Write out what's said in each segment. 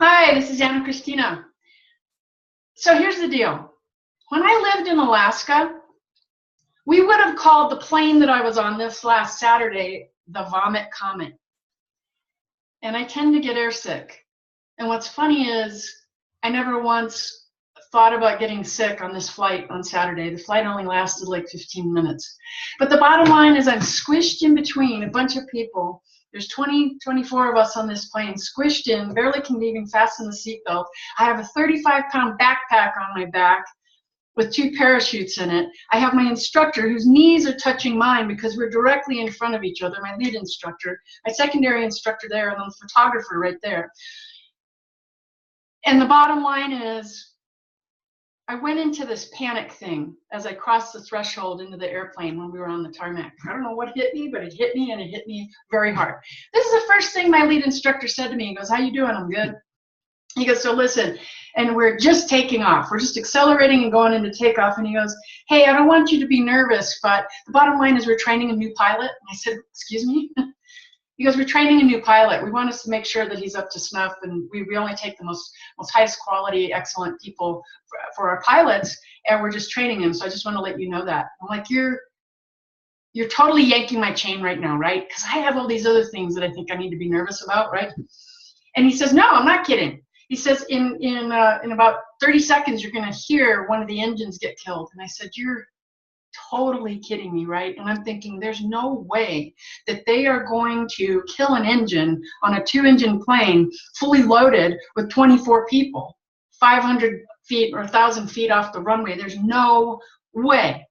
Hi, this is Ana-Christina. So here's the deal. When I lived in Alaska, we would have called the plane that I was on this last Saturday the Vomit Comet. And I tend to get airsick. And what's funny is I never once thought about getting sick on this flight on Saturday. The flight only lasted like 15 minutes. But the bottom line is I'm squished in between a bunch of people. There's 24 of us on this plane, squished in, barely can even fasten the seatbelt. I have a 35-pound backpack on my back with 2 parachutes in it. I have my instructor whose knees are touching mine because we're directly in front of each other, my lead instructor, my secondary instructor there, and then the photographer right there. And the bottom line is I went into this panic thing as I crossed the threshold into the airplane when we were on the tarmac. I don't know what hit me, but it hit me, and it hit me very hard. This is the first thing my lead instructor said to me. He goes, "How you doing?" "I'm good." He goes, "So listen," and we're just taking off. We're just accelerating and going into takeoff. And he goes, "Hey, I don't want you to be nervous, but the bottom line is we're training a new pilot." And I said, "Excuse me?" He goes, "We're training a new pilot. We want us to make sure that he's up to snuff, and we only take the most highest quality, excellent people for our pilots, and we're just training him. So I just want to let you know that." I'm like, you're totally yanking my chain right now, right? Because I have all these other things that I think I need to be nervous about, right? And he says, "No, I'm not kidding." He says, in about 30 seconds, you're going to hear one of the engines get killed. And I said, "You're totally kidding me, right?" And I'm thinking, there's no way that they are going to kill an engine on a 2-engine plane fully loaded with 24 people, 500 feet or 1,000 feet off the runway. There's no way.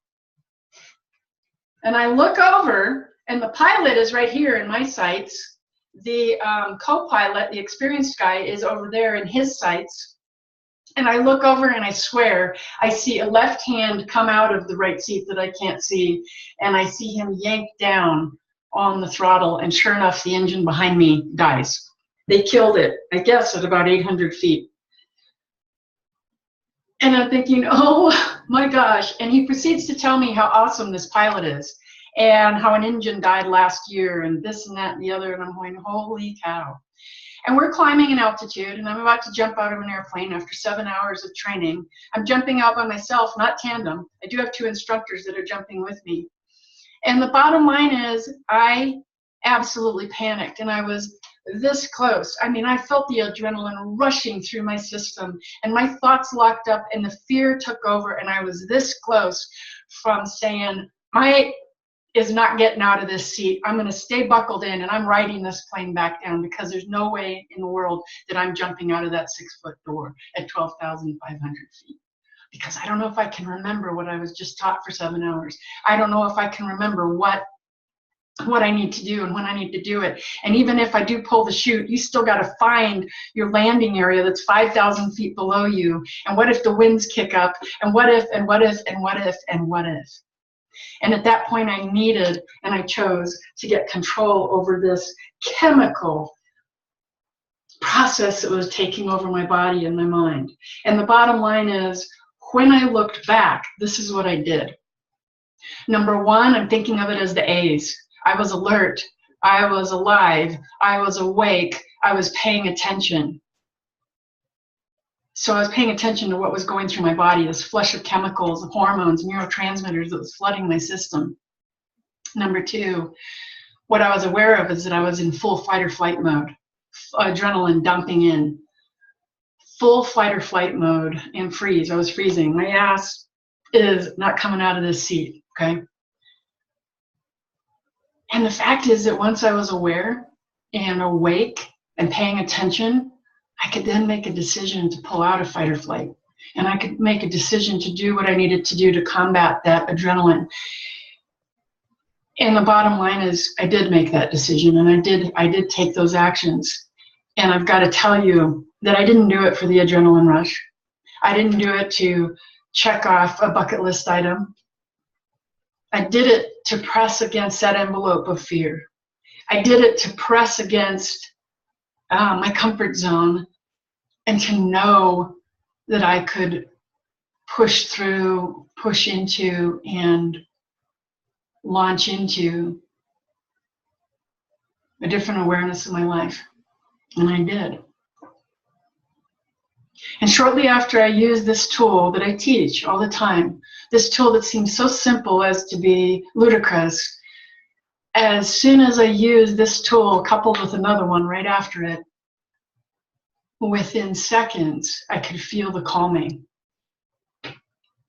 And I look over, and the pilot is right here in my sights. The co-pilot, the experienced guy, is over there in his sights. And I look over, and I swear I see a left hand come out of the right seat that I can't see, and I see him yank down on the throttle, and sure enough, the engine behind me dies. They killed it, I guess, at about 800 feet. And I'm thinking, oh my gosh. And he proceeds to tell me how awesome this pilot is, and how an engine died last year, and this and that and the other, and I'm going, holy cow. And we're climbing in altitude, and I'm about to jump out of an airplane after 7 hours of training. I'm jumping out by myself, not tandem. I do have 2 instructors that are jumping with me. And the bottom line is I absolutely panicked, and I was this close. I mean, I felt the adrenaline rushing through my system, and my thoughts locked up, and the fear took over, and I was this close from saying, my is not getting out of this seat. I'm going to stay buckled in, and I'm riding this plane back down, because there's no way in the world that I'm jumping out of that 6-foot door at 12,500 feet. Because I don't know if I can remember what I was just taught for 7 hours. I don't know if I can remember what I need to do and when I need to do it. And even if I do pull the chute, you still got to find your landing area that's 5,000 feet below you. And what if the winds kick up? And what if, and what if, and what if, and what if? And at that point, I needed, and I chose to get control over this chemical process that was taking over my body and my mind. And the bottom line is, when I looked back, this is what I did. Number one, I'm thinking of it as the A's. I was alert. I was alive. I was awake. I was paying attention. So I was paying attention to what was going through my body, this flush of chemicals, hormones, neurotransmitters that was flooding my system. Number two, what I was aware of is that I was in full fight or flight mode, adrenaline dumping in, full fight or flight mode, and freeze. I was freezing. My ass is not coming out of this seat, okay? And the fact is that once I was aware and awake and paying attention, I could then make a decision to pull out of fight or flight. And I could make a decision to do what I needed to do to combat that adrenaline. And the bottom line is I did make that decision, and I did take those actions. And I've got to tell you that I didn't do it for the adrenaline rush. I didn't do it to check off a bucket list item. I did it to press against that envelope of fear. I did it to press against my comfort zone, and to know that I could push through, push into, and launch into a different awareness of my life. And I did. And shortly after I used this tool that I teach all the time, this tool that seems so simple as to be ludicrous, as soon as I used this tool coupled with another one right after it, within seconds, I could feel the calming.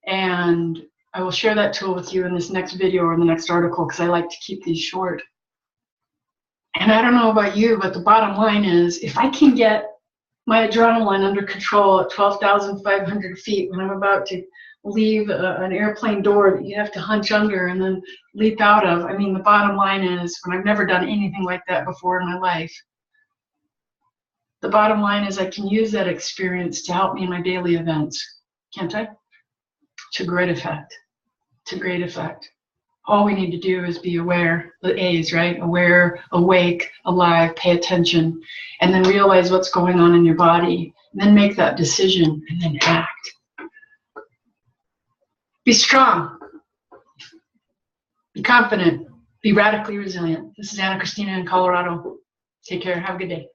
And I will share that tool with you in this next video or in the next article, because I like to keep these short. And I don't know about you, but the bottom line is, if I can get my adrenaline under control at 12,500 feet when I'm about to leave an airplane door that you have to hunch under and then leap out of, I mean, the bottom line is, when I've never done anything like that before in my life, the bottom line is I can use that experience to help me in my daily events, can't I? To great effect, to great effect. All we need to do is be aware, the A's, right? Aware, awake, alive, pay attention, and then realize what's going on in your body, and then make that decision, and then act. Be strong, be confident, be radically resilient. This is Ana-Christina in Colorado. Take care, have a good day.